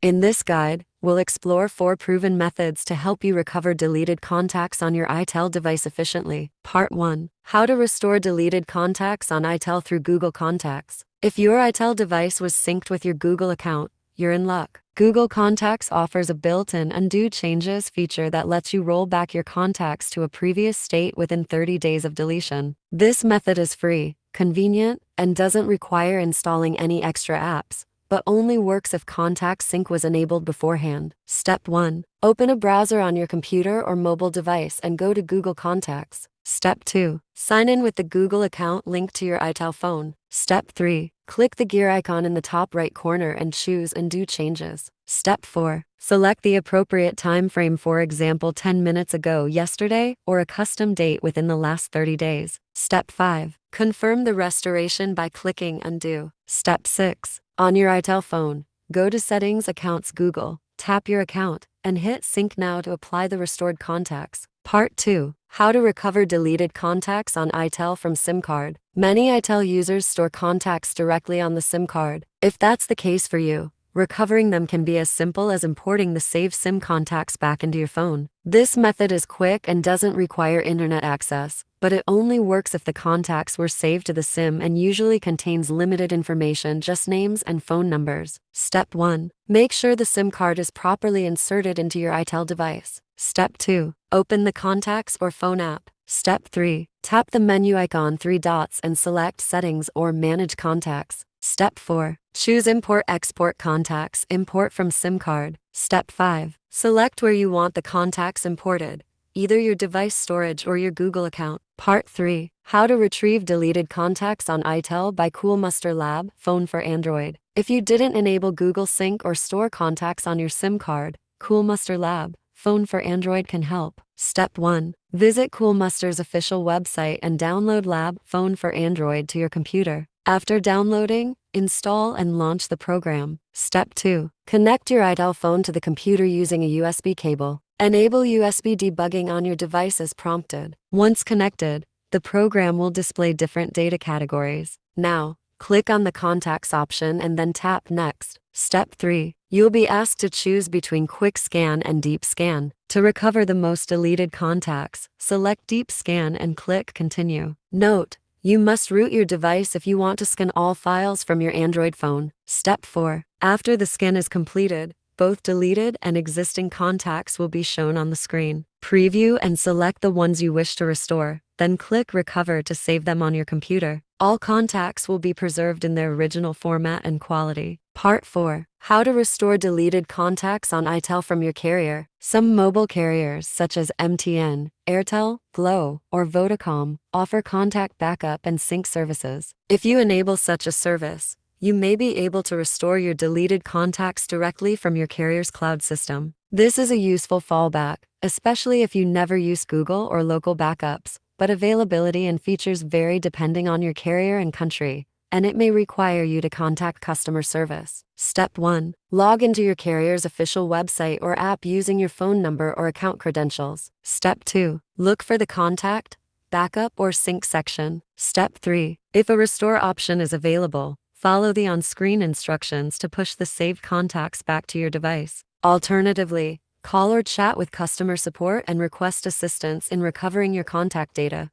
In this guide, we'll explore 4 proven methods to help you recover deleted contacts on your itel device efficiently. Part 1. How to restore deleted contacts on itel through Google Contacts. If your itel device was synced with your Google account, you're in luck. Google Contacts offers a built-in undo changes feature that lets you roll back your contacts to a previous state within 30 days of deletion. This method is free, convenient, and doesn't require installing any extra apps, but only works if Contact Sync was enabled beforehand. Step 1. Open a browser on your computer or mobile device and go to Google Contacts. Step 2. Sign in with the Google account linked to your itel phone. Step 3. Click the gear icon in the top right corner and choose Undo Changes. Step 4. Select the appropriate time frame, for example 10 minutes ago, yesterday, or a custom date within the last 30 days. Step 5. Confirm the restoration by clicking Undo. Step 6. On your itel phone, go to Settings, Accounts, Google, tap your account, and hit Sync Now to apply the restored contacts. Part 2. How to recover deleted contacts on itel from SIM card. Many itel users store contacts directly on the SIM card. If that's the case for you, recovering them can be as simple as importing the saved SIM contacts back into your phone. This method is quick and doesn't require internet access, but it only works if the contacts were saved to the SIM and usually contains limited information, just names and phone numbers. Step 1. Make sure the SIM card is properly inserted into your itel device. Step 2. Open the Contacts or Phone app. Step 3. Tap the menu icon 3 dots and select Settings or Manage Contacts. Step 4. Choose Import/Export Contacts, import from SIM card. Step 5. Select where you want the contacts imported, either your device storage or your Google account. Part 3. How to retrieve deleted contacts on itel by Coolmuster Lab.Fone for Android. If you didn't enable Google Sync or store contacts on your SIM card, Coolmuster Lab.Fone for Android can help. Step 1. Visit Coolmuster's official website and download Lab.Fone for Android to your computer. After downloading, install and launch the program. Step 2. Connect your itel phone to the computer using a USB cable. Enable USB debugging on your device as prompted. Once connected, the program will display different data categories. Now, click on the Contacts option and then tap Next. Step 3. You'll be asked to choose between Quick Scan and Deep Scan. To recover the most deleted contacts, select Deep Scan and click Continue. Note: you must root your device if you want to scan all files from your Android phone. Step 4. After the scan is completed, both deleted and existing contacts will be shown on the screen. Preview and select the ones you wish to restore, then click Recover to save them on your computer. All contacts will be preserved in their original format and quality. Part 4. How to restore deleted contacts on itel from your carrier. Some mobile carriers such as MTN, Airtel, Glo, or Vodacom offer contact backup and sync services. If you enable such a service, you may be able to restore your deleted contacts directly from your carrier's cloud system. This is a useful fallback, especially if you never use Google or local backups, but availability and features vary depending on your carrier and country, and it may require you to contact customer service. Step 1. Log into your carrier's official website or app using your phone number or account credentials. Step 2. Look for the Contact, Backup, or Sync section. Step 3. If a restore option is available, follow the on-screen instructions to push the saved contacts back to your device. Alternatively, call or chat with customer support and request assistance in recovering your contact data.